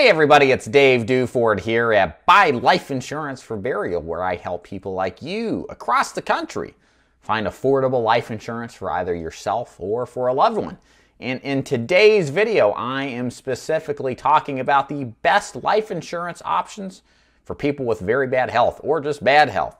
Hey everybody, it's Dave Duford here at Buy Life Insurance for Burial, where I help people like you across the country find affordable life insurance for either yourself or for a loved one. And in today's video, I am specifically talking about the best life insurance options for people with very bad health or just bad health.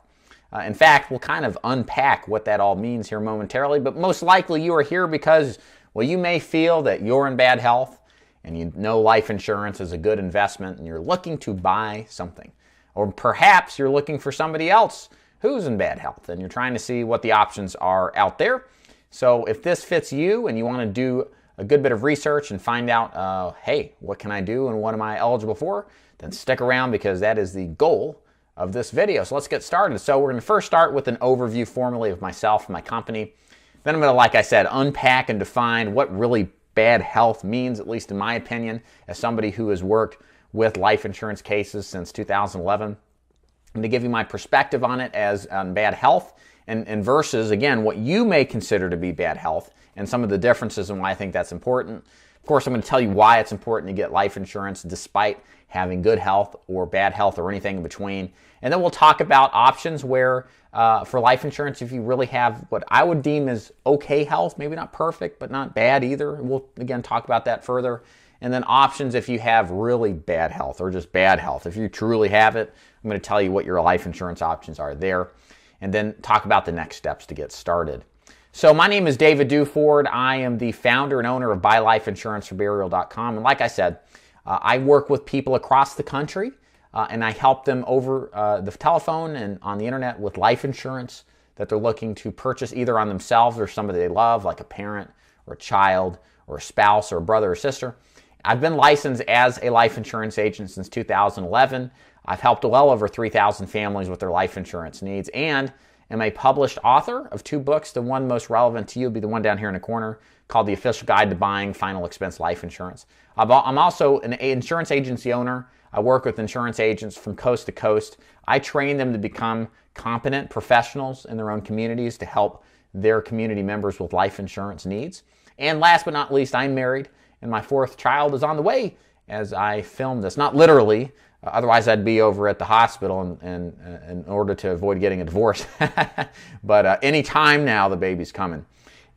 In fact, we'll kind of unpack what that all means here momentarily, but most likely you are here because, well, you may feel that you're in bad health and you know life insurance is a good investment and you're looking to buy something. Or perhaps you're looking for somebody else who's in bad health and you're trying to see what the options are out there. So if this fits you and you want to do a good bit of research and find out, hey, what can I do and what am I eligible for, then stick around because that is the goal of this video. So let's get started. So we're going to first start with an overview formally of myself and my company. Then I'm going to, like I said, unpack and define what really bad health means, at least in my opinion, as somebody who has worked with life insurance cases since 2011. I'm going to give you my perspective on it as on bad health and versus, again, what you may consider to be bad health and some of the differences and why I think that's important. Of course, I'm going to tell you why it's important to get life insurance despite having good health or bad health or anything in between. And then we'll talk about options where for life insurance, if you really have what I would deem as okay health, maybe not perfect, but not bad either. We'll, again, talk about that further. And then options if you have really bad health or just bad health. If you truly have it, I'm going to tell you what your life insurance options are there. And then talk about the next steps to get started. So my name is David Duford. I am the founder and owner of BuyLifeInsuranceForBurial.com. And like I said, I work with people across the country and I help them over the telephone and on the internet with life insurance that they're looking to purchase either on themselves or somebody they love, like a parent or a child or a spouse or a brother or sister. I've been licensed as a life insurance agent since 2011. I've helped well over 3,000 families with their life insurance needs and am a published author of 2 books. The one most relevant to you will be the one down here in the corner called The Official Guide to Buying Final Expense Life Insurance. I'm also an insurance agency owner. I work with insurance agents from coast to coast. I train them to become competent professionals in their own communities to help their community members with life insurance needs. And last but not least, I'm married and my 4th child is on the way as I film this. Not literally, otherwise I'd be over at the hospital in order to avoid getting a divorce. But any time now the baby's coming.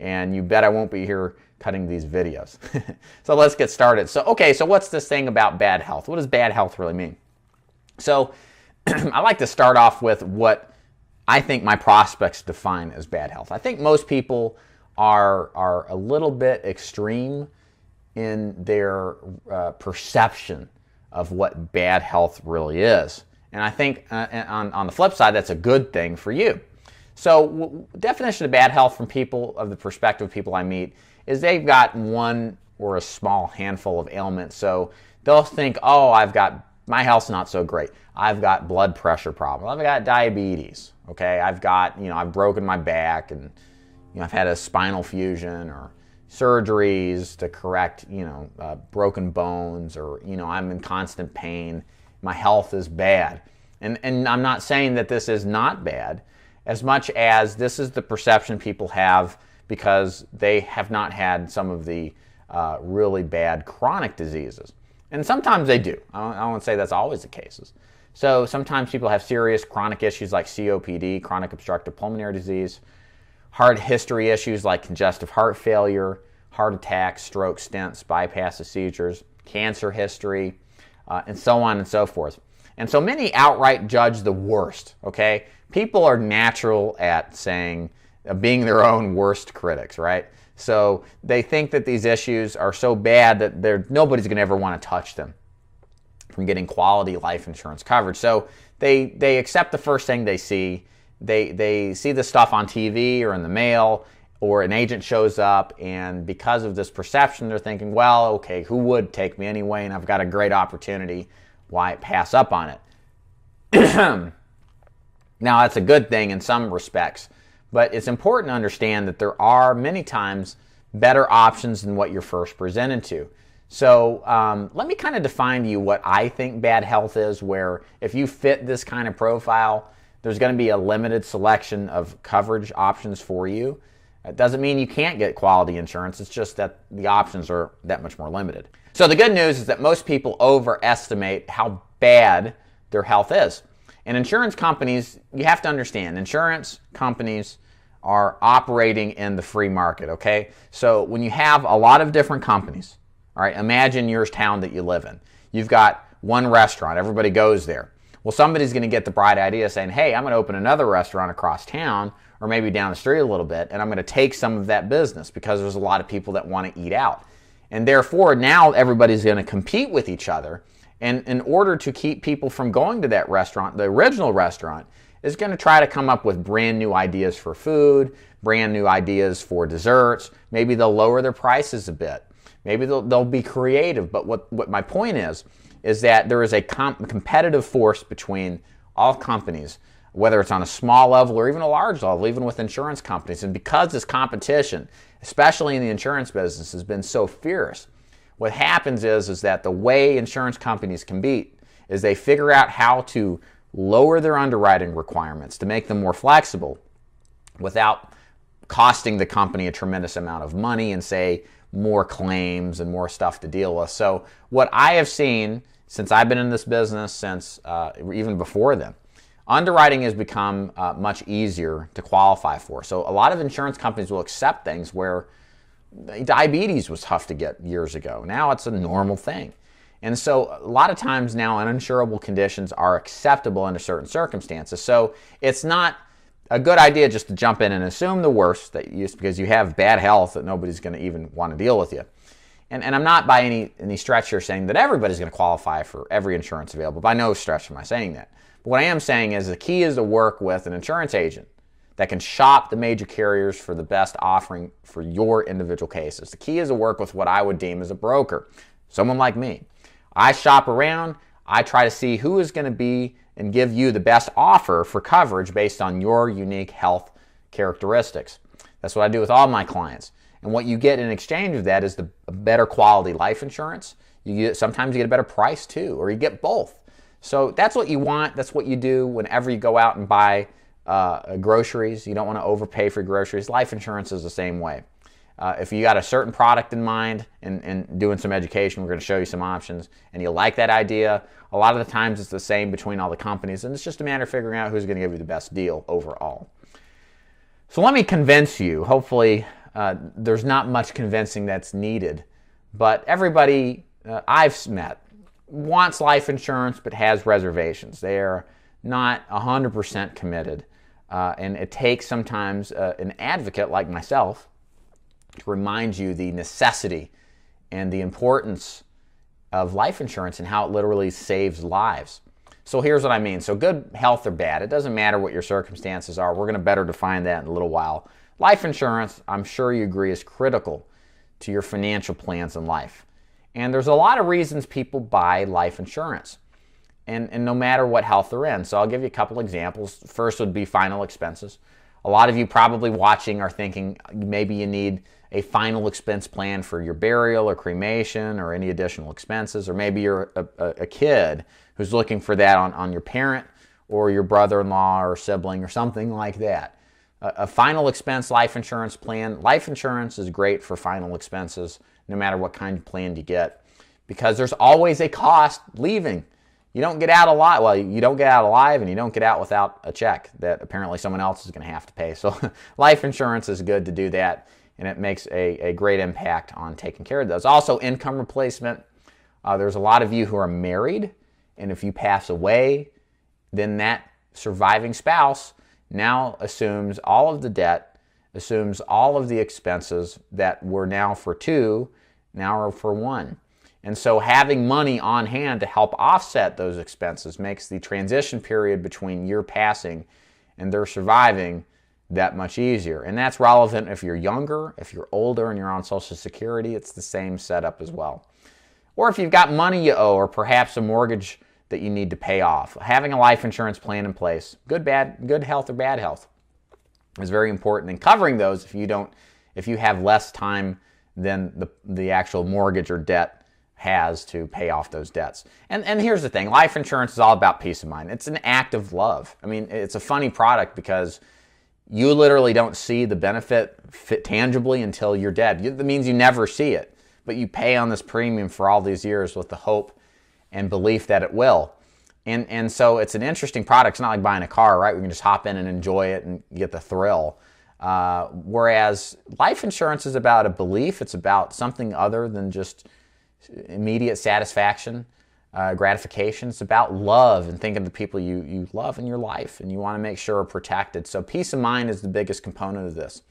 And you bet I won't be here cutting these videos. So let's get started. So what's this thing about bad health? What does bad health really mean? So I like to start off with what I think my prospects define as bad health. I think most people are a little bit extreme in their perception of what bad health really is. And I think on the flip side, that's a good thing for you. So definition of bad health from people, of the perspective of people I meet, is they've got one or a small handful of ailments. So they'll think, oh, my health's not so great. I've got blood pressure problems. I've got diabetes. Okay, I've broken my back and I've had a spinal fusion or surgeries to correct, broken bones, or, I'm in constant pain. My health is bad. And I'm not saying that this is not bad, as much as this is the perception people have because they have not had some of the really bad chronic diseases. And sometimes they do. I won't say that's always the case. So sometimes people have serious chronic issues like COPD, chronic obstructive pulmonary disease, heart history issues like congestive heart failure, heart attacks, strokes, stents, bypasses, seizures, cancer history, and so on and so forth. And so many outright judge the worst, okay? People are natural at being their own worst critics, right? So they think that these issues are so bad that nobody's going to ever want to touch them from getting quality life insurance coverage. So they accept the first thing they see. They see the stuff on TV or in the mail, or an agent shows up, and because of this perception, they're thinking, well, okay, who would take me anyway, and I've got a great opportunity, why pass up on it? Now, that's a good thing in some respects, but it's important to understand that there are many times better options than what you're first presented to. So let me kind of define to you what I think bad health is, where if you fit this kind of profile, there's going to be a limited selection of coverage options for you. It doesn't mean you can't get quality insurance. It's just that the options are that much more limited. So the good news is that most people overestimate how bad their health is. And insurance companies, you have to understand, insurance companies are operating in the free market, okay? So when you have a lot of different companies, all right, imagine your town that you live in. You've got one restaurant, everybody goes there. Well, somebody's going to get the bright idea saying, hey, I'm going to open another restaurant across town or maybe down the street a little bit, and I'm going to take some of that business because there's a lot of people that want to eat out. And therefore, now everybody's going to compete with each other. And in order to keep people from going to that restaurant, the original restaurant is going to try to come up with brand new ideas for food, brand new ideas for desserts. Maybe they'll lower their prices a bit. Maybe they'll be creative. But what my point is that there is a competitive force between all companies, whether it's on a small level or even a large level, even with insurance companies. And because this competition, especially in the insurance business, has been so fierce, what happens is that the way insurance companies compete is they figure out how to lower their underwriting requirements to make them more flexible without costing the company a tremendous amount of money and, say, more claims and more stuff to deal with. So what I have seen since I've been in this business, since even before then, underwriting has become much easier to qualify for. So a lot of insurance companies will accept things where diabetes was tough to get years ago. Now it's a normal thing. And so a lot of times now uninsurable conditions are acceptable under certain circumstances. So it's not a good idea just to jump in and assume the worst because you have bad health that nobody's going to even want to deal with you. And I'm not by any stretch here saying that everybody's going to qualify for every insurance available. By no stretch am I saying that. But what I am saying is the key is to work with an insurance agent that can shop the major carriers for the best offering for your individual cases. The key is to work with what I would deem as a broker, someone like me. I shop around, I try to see who is going to be and give you the best offer for coverage based on your unique health characteristics. That's what I do with all my clients. And what you get in exchange of that is the better quality life insurance. Sometimes you get a better price too, or you get both. So that's what you want. That's what you do whenever you go out and buy groceries. You don't want to overpay for groceries. Life insurance is the same way. If you got a certain product in mind and doing some education, we're going to show you some options, and you like that idea, a lot of the times it's the same between all the companies, and it's just a matter of figuring out who's going to give you the best deal overall. So let me convince you. Hopefully there's not much convincing that's needed, but everybody I've met wants life insurance but has reservations. They're not 100% committed. And it takes sometimes an advocate like myself to remind you the necessity and the importance of life insurance and how it literally saves lives. So here's what I mean. So good health or bad, it doesn't matter what your circumstances are. We're going to better define that in a little while. Life insurance, I'm sure you agree, is critical to your financial plans in life. And there's a lot of reasons people buy life insurance. And no matter what health they're in. So I'll give you a couple examples. First would be final expenses. A lot of you probably watching are thinking maybe you need a final expense plan for your burial or cremation or any additional expenses, or maybe you're a kid who's looking for that on your parent or your brother-in-law or sibling or something like that. A final expense life insurance plan. Life insurance is great for final expenses no matter what kind of plan you get, because there's always a cost leaving. You don't get out alive. Well, you don't get out alive, and you don't get out without a check that apparently someone else is going to have to pay. So life insurance is good to do that, and it makes a great impact on taking care of those. Also, income replacement. There's a lot of you who are married, and if you pass away, then that surviving spouse now assumes all of the debt, assumes all of the expenses that were now for two, now are for one. And so having money on hand to help offset those expenses makes the transition period between your passing and their surviving that much easier. And that's relevant if you're younger, if you're older and you're on Social Security, it's the same setup as well. Or if you've got money you owe, or perhaps a mortgage that you need to pay off. Having a life insurance plan in place, good health or bad health, is very important. And covering those if you have less time than the actual mortgage or debt has to pay off those debts. And here's the thing, life insurance is all about peace of mind. It's an act of love. I mean, it's a funny product because You literally don't see the benefit tangibly until you're dead. That means you never see it, but you pay on this premium for all these years with the hope and belief that it will. And so it's an interesting product. It's not like buying a car, right? We can just hop in and enjoy it and get the thrill. Whereas life insurance is about a belief. It's about something other than just immediate satisfaction, gratification. It's about love and thinking of the people you love in your life and you want to make sure are protected. So peace of mind is the biggest component of this.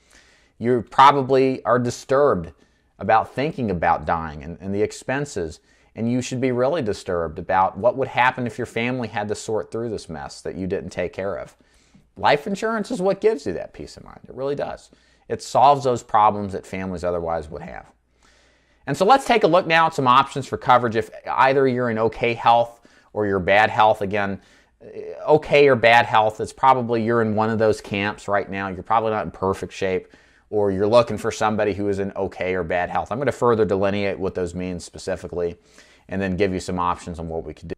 You probably are disturbed about thinking about dying and the expenses. And you should be really disturbed about what would happen if your family had to sort through this mess that you didn't take care of. Life insurance is what gives you that peace of mind. It really does. It solves those problems that families otherwise would have. And so let's take a look now at some options for coverage if either you're in okay health or you're bad health. Again, okay or bad health, it's probably you're in one of those camps right now. You're probably not in perfect shape, or you're looking for somebody who is in okay or bad health. I'm going to further delineate what those mean specifically and then give you some options on what we could do.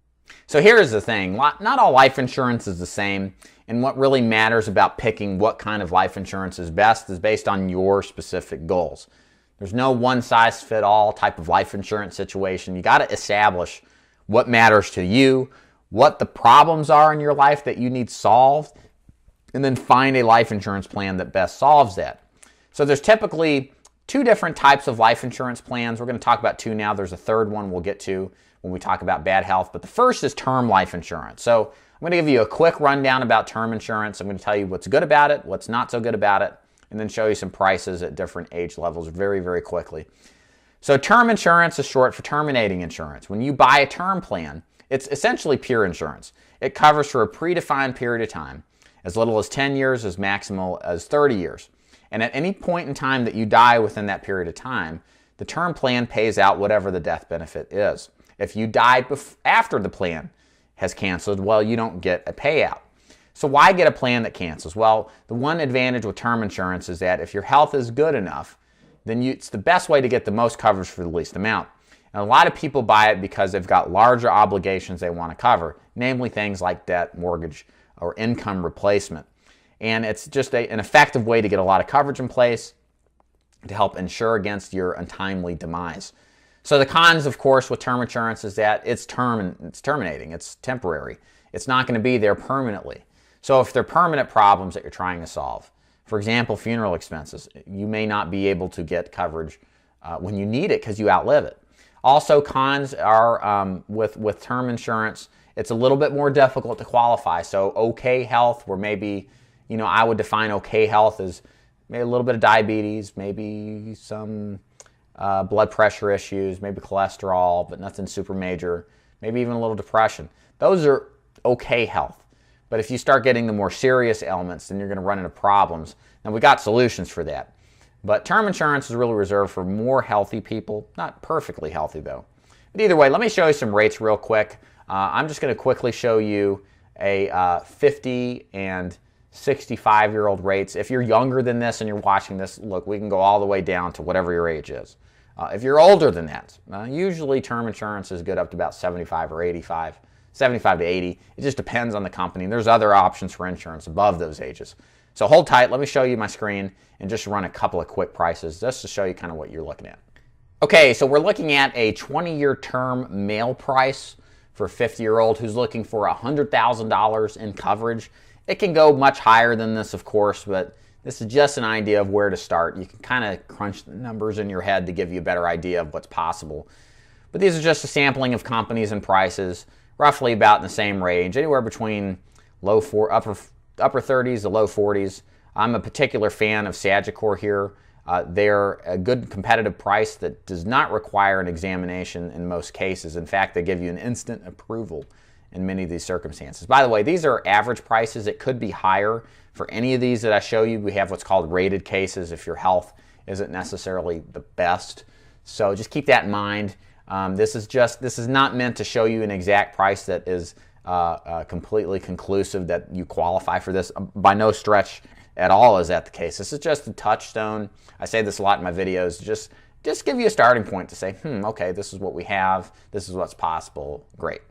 So here's the thing. Not all life insurance is the same, and what really matters about picking what kind of life insurance is best is based on your specific goals. There's no one-size-fits-all type of life insurance situation. You got to establish what matters to you, what the problems are in your life that you need solved, and then find a life insurance plan that best solves that. So there's typically two different types of life insurance plans. We're going to talk about two now. There's a third one we'll get to when we talk about bad health. But the first is term life insurance. So I'm going to give you a quick rundown about term insurance. I'm going to tell you what's good about it, what's not so good about it, and then show you some prices at different age levels very, very quickly. So term insurance is short for terminating insurance. When you buy a term plan, it's essentially pure insurance. It covers for a predefined period of time, as little as 10 years, as maximal as 30 years. And at any point in time that you die within that period of time, the term plan pays out whatever the death benefit is. If you die after the plan has canceled, well, you don't get a payout. So why get a plan that cancels? Well, the one advantage with term insurance is that if your health is good enough, then it's the best way to get the most coverage for the least amount. And a lot of people buy it because they've got larger obligations they want to cover, namely things like debt, mortgage, or income replacement. And it's just an effective way to get a lot of coverage in place to help insure against your untimely demise. So the cons, of course, with term insurance is that it's terminating, it's temporary. It's not going to be there permanently. So if there are permanent problems that you're trying to solve, for example, funeral expenses, you may not be able to get coverage when you need it because you outlive it. Also, cons are with term insurance, it's a little bit more difficult to qualify. So okay health, where maybe I would define okay health as maybe a little bit of diabetes, maybe some blood pressure issues, maybe cholesterol, but nothing super major, maybe even a little depression. Those are okay health. But if you start getting the more serious ailments, then you're going to run into problems. Now, we got solutions for that. But term insurance is really reserved for more healthy people, not perfectly healthy though. But either way, let me show you some rates real quick. I'm just going to quickly show you a 50 and 65-year-old rates. If you're younger than this and you're watching this, look, we can go all the way down to whatever your age is. If you're older than that, usually term insurance is good up to about 75 or 85, 75 to 80. It just depends on the company. There's other options for insurance above those ages. So hold tight. Let me show you my screen and just run a couple of quick prices just to show you kind of what you're looking at. Okay, so we're looking at a 20-year term male price for a 50-year-old who's looking for $100,000 in coverage. It can go much higher than this, of course, but this is just an idea of where to start. You can kind of crunch the numbers in your head to give you a better idea of what's possible. But these are just a sampling of companies and prices, roughly about in the same range, anywhere between upper 30s to low 40s. I'm a particular fan of Sagicor here. They're a good competitive price that does not require an examination in most cases. In fact, they give you an instant approval in many of these circumstances. By the way, these are average prices. It could be higher for any of these that I show you. We have what's called rated cases if your health isn't necessarily the best. So just keep that in mind. This is not meant to show you an exact price that is completely conclusive that you qualify for this. By no stretch at all is that the case. This is just a touchstone. I say this a lot in my videos. Just give you a starting point to say, okay, this is what we have. This is what's possible. Great.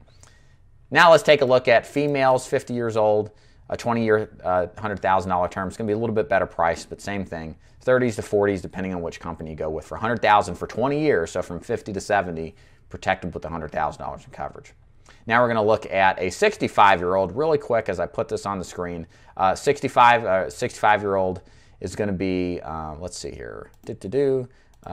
Now let's take a look at females 50 years old. a 20-year $100,000 term is going to be a little bit better price, but same thing. 30s to 40s, depending on which company you go with. For $100,000 for 20 years, so from 50 to 70, protected with $100,000 in coverage. Now we're going to look at a 65-year-old really quick as I put this on the screen. 65-year-old is going to be, let's see here,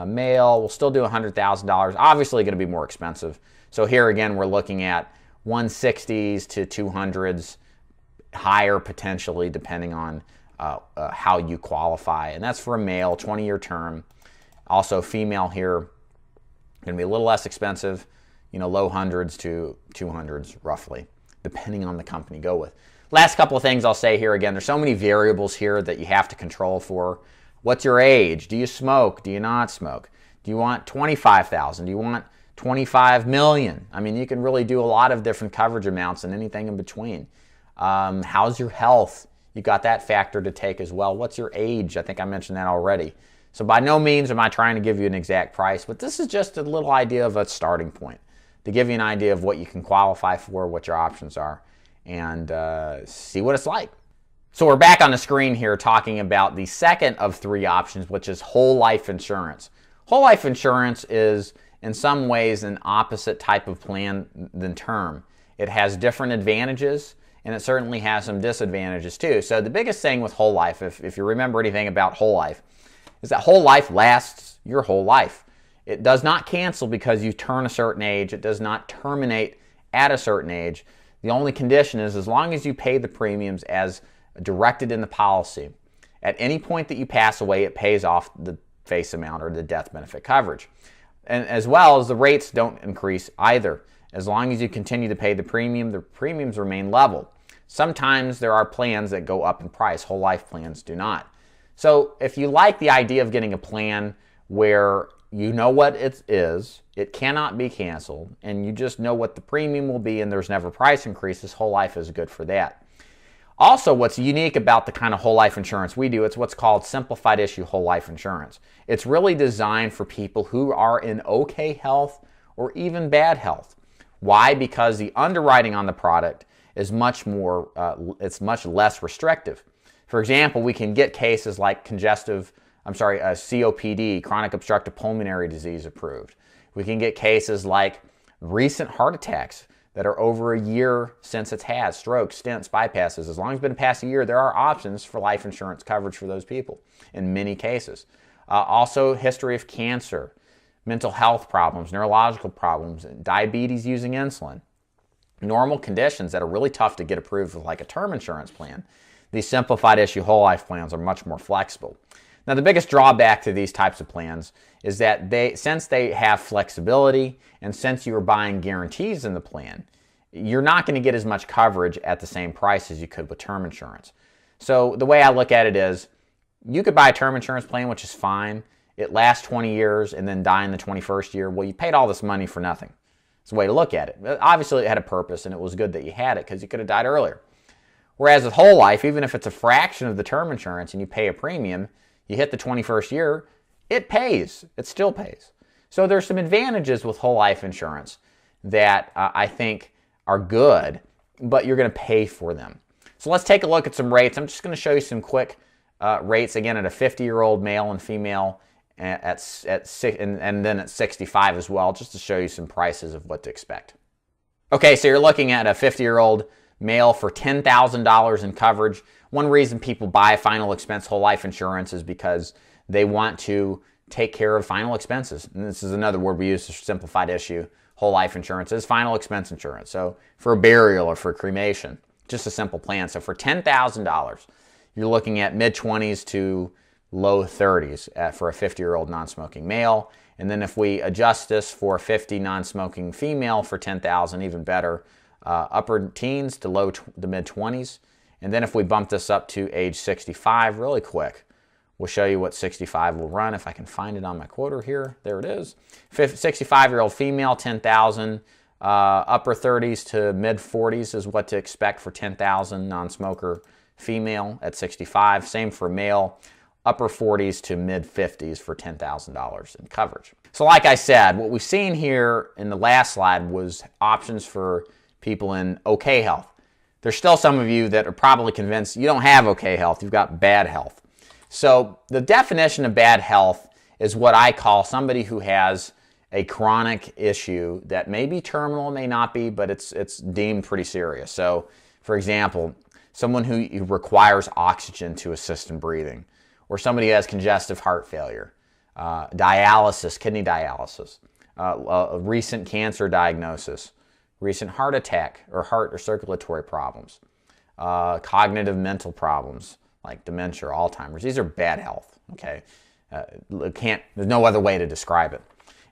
male. We'll still do $100,000. Obviously going to be more expensive. So here again, we're looking at 160s to 200s, higher potentially depending on how you qualify. And that's for a male, 20-year term. Also female here, going to be a little less expensive, low hundreds to 200s roughly, depending on the company you go with. Last couple of things I'll say here again, there's so many variables here that you have to control for. What's your age? Do you smoke? Do you not smoke? Do you want 25,000? Do you want 25 million? I mean, you can really do a lot of different coverage amounts and anything in between. How's your health? You got that factor to take as well. What's your age? I think I mentioned that already. So by no means am I trying to give you an exact price, but this is just a little idea of a starting point to give you an idea of what you can qualify for, what your options are, and see what it's like. So we're back on the screen here talking about the second of three options, which is whole life insurance. Whole life insurance is in some ways an opposite type of plan than term. It has different advantages, and it certainly has some disadvantages too. So the biggest thing with whole life, if you remember anything about whole life, is that whole life lasts your whole life. It does not cancel because you turn a certain age. It does not terminate at a certain age. The only condition is as long as you pay the premiums as directed in the policy, at any point that you pass away, it pays off the face amount or the death benefit coverage. And as well as the rates don't increase either. As long as you continue to pay the premiums remain level. Sometimes there are plans that go up in price. Whole life plans do not. So if you like the idea of getting a plan where you know what it is, it cannot be canceled, and you just know what the premium will be and there's never price increases, whole life is good for that. Also, what's unique about the kind of whole life insurance we do, it's what's called simplified issue whole life insurance. It's really designed for people who are in okay health or even bad health. Why? Because the underwriting on the product is much less restrictive. For example, we can get cases like COPD, chronic obstructive pulmonary disease approved. We can get cases like recent heart attacks that are over a year since it's had, strokes, stents, bypasses. As long as it's been past a year, there are options for life insurance coverage for those people in many cases. Also, history of cancer, mental health problems, neurological problems, diabetes using insulin. Normal conditions that are really tough to get approved with like a term insurance plan. These simplified issue whole life plans are much more flexible. Now, the biggest drawback to these types of plans is that since they have flexibility and since you're buying guarantees in the plan, you're not going to get as much coverage at the same price as you could with term insurance. So the way I look at it is you could buy a term insurance plan, which is fine. It lasts 20 years and then die in the 21st year. Well, you paid all this money for nothing. It's the way to look at it. Obviously, it had a purpose and it was good that you had it because you could have died earlier. Whereas with whole life, even if it's a fraction of the term insurance and you pay a premium, you hit the 21st year, it pays. It still pays. So there's some advantages with whole life insurance that I think are good, but you're going to pay for them. So let's take a look at some rates. I'm just going to show you some quick rates, again, at a 50-year-old male and female, and then at 65 as well, just to show you some prices of what to expect. Okay, so you're looking at a 50-year-old male for $10,000 in coverage. One reason people buy final expense whole life insurance is because they want to take care of final expenses. And this is another word we use for simplified issue whole life insurance is final expense insurance. So for a burial or for cremation, just a simple plan. So for $10,000, you're looking at mid-20s to low 30s for a 50-year-old non-smoking male. And then if we adjust this for a 50 non-smoking female for $10,000, even better, upper teens to the mid-20s. And then if we bump this up to age 65 really quick, we'll show you what 65 will run. If I can find it on my quoter here, there it is. 65-year-old female, $10,000. Upper 30s to mid-40s is what to expect for $10,000 non-smoker female at 65. Same for male, upper 40s to mid-50s for $10,000 in coverage. So like I said, what we've seen here in the last slide was options for people in okay health. there's still some of you that are probably convinced you don't have okay health, you've got bad health. So the definition of bad health is what I call somebody who has a chronic issue that may be terminal, may not be, but it's deemed pretty serious. So, for example, someone who requires oxygen to assist in breathing, or somebody who has congestive heart failure, dialysis, kidney dialysis, a recent cancer diagnosis, recent heart attack or heart or circulatory problems, cognitive mental problems like dementia or Alzheimer's. These are bad health, okay? There's no other way to describe it.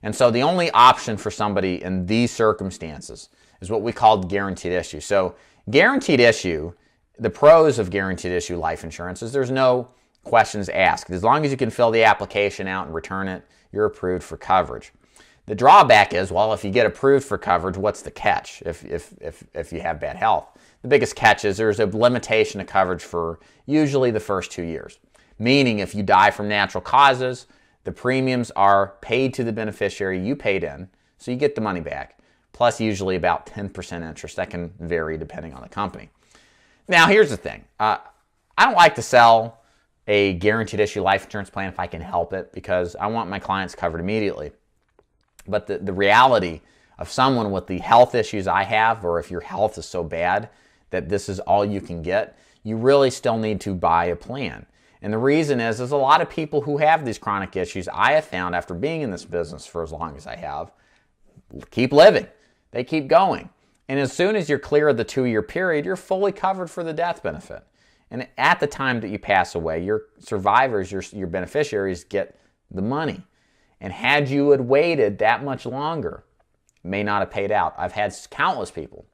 And so the only option for somebody in these circumstances is what we call guaranteed issue. So guaranteed issue, the pros of guaranteed issue life insurance is there's no questions asked. As long as you can fill the application out and return it, you're approved for coverage. The drawback is, well, if you get approved for coverage, what's the catch if you have bad health? The biggest catch is there's a limitation of coverage for usually the first 2 years. Meaning if you die from natural causes, the premiums are paid to the beneficiary you paid in, so you get the money back, plus usually about 10% interest. That can vary depending on the company. Now, here's the thing. I don't like to sell a guaranteed issue life insurance plan if I can help it, because I want my clients covered immediately. But the reality of someone with the health issues I have, or if your health is so bad that this is all you can get, you really still need to buy a plan. And the reason is there's a lot of people who have these chronic issues I have found after being in this business for as long as I have, keep living. They keep going. And as soon as you're clear of the 2-year period, you're fully covered for the death benefit. And at the time that you pass away, your survivors, your beneficiaries get the money. And had you had waited that much longer, it may not have paid out. I've had countless people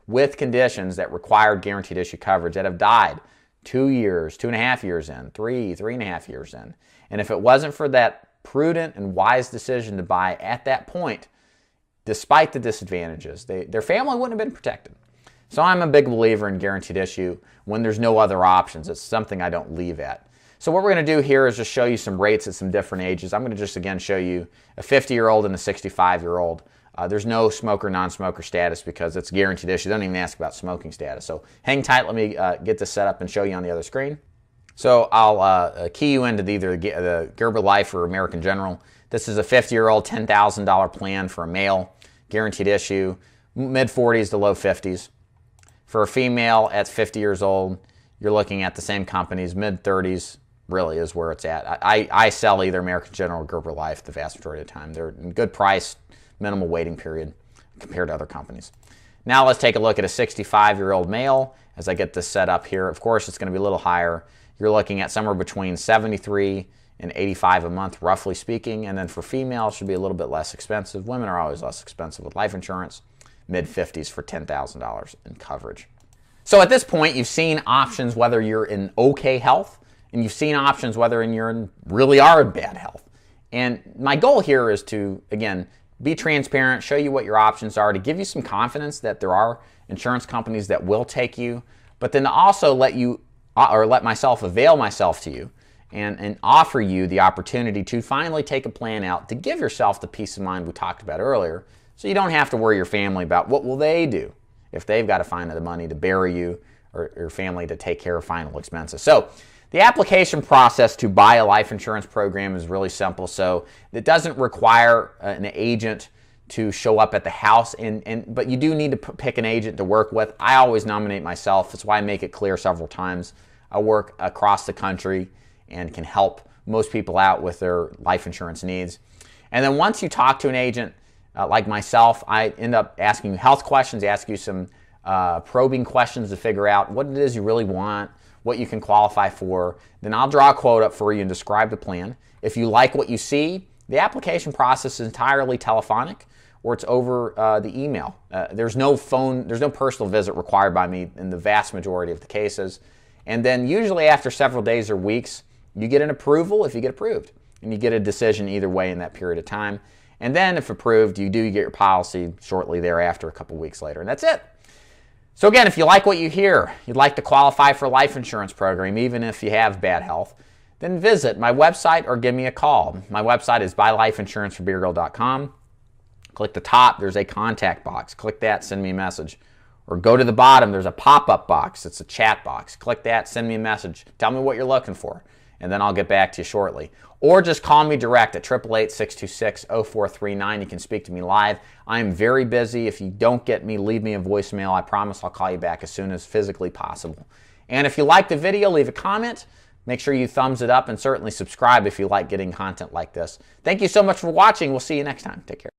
with conditions that required guaranteed issue coverage that have died 2 years, 2.5 years in, 3.5 years in. And if it wasn't for that prudent and wise decision to buy at that point, despite the disadvantages, their family wouldn't have been protected. So I'm a big believer in guaranteed issue when there's no other options. It's something I don't leave at. So what we're going to do here is just show you some rates at some different ages. I'm going to just again show you a 50-year-old and a 65-year-old. There's no smoker, non-smoker status because it's guaranteed issue. They don't even ask about smoking status. So hang tight. Let me get this set up and show you on the other screen. So I'll key you into either the Gerber Life or American General. This is a 50-year-old, $10,000 plan for a male, guaranteed issue, mid-40s to low 50s. For a female at 50 years old, you're looking at the same companies, mid-30s really is where it's at. I sell either American General or Gerber Life the vast majority of the time. They're in good price, minimal waiting period compared to other companies. Now let's take a look at a 65-year-old male. As I get this set up here, of course it's going to be a little higher. You're looking at somewhere between $73 and $85 a month, roughly speaking. And then for females, it should be a little bit less expensive. Women are always less expensive with life insurance. Mid-50s for $10,000 in coverage. So at this point, you've seen options whether you're in okay health, and you've seen options whether you're in really are in bad health. And my goal here is to, again, be transparent, show you what your options are, to give you some confidence that there are insurance companies that will take you, but then to also let you, or let myself avail myself to you and offer you the opportunity to finally take a plan out to give yourself the peace of mind we talked about earlier, so you don't have to worry your family about what will they do if they've got to find the money to bury you or your family to take care of final expenses. So the application process to buy a life insurance program is really simple. So it doesn't require an agent to show up at the house, but you do need to pick an agent to work with. I always nominate myself. That's why I make it clear several times. I work across the country and can help most people out with their life insurance needs. And then once you talk to an agent, like myself, I end up asking you health questions, ask you some probing questions to figure out what it is you really want, what you can qualify for. Then I'll draw a quote up for you and describe the plan. If you like what you see, the application process is entirely telephonic or it's over the email. There's no personal visit required by me in the vast majority of the cases. And then usually after several days or weeks, you get an approval if you get approved. And you get a decision either way in that period of time. And then if approved, you get your policy shortly thereafter, a couple weeks later, and that's it. So again, if you like what you hear, you'd like to qualify for a life insurance program, even if you have bad health, then visit my website or give me a call. My website is buylifeinsuranceforbeergirl.com. Click the top, there's a contact box. Click that, send me a message. Or go to the bottom, there's a pop-up box. It's a chat box. Click that, send me a message. Tell me what you're looking for, and then I'll get back to you shortly. Or just call me direct at 888-626-0439. You can speak to me live. I'm very busy. If you don't get me, leave me a voicemail. I promise I'll call you back as soon as physically possible. And if you like the video, leave a comment. Make sure you thumbs it up and certainly subscribe if you like getting content like this. Thank you so much for watching. We'll see you next time. Take care.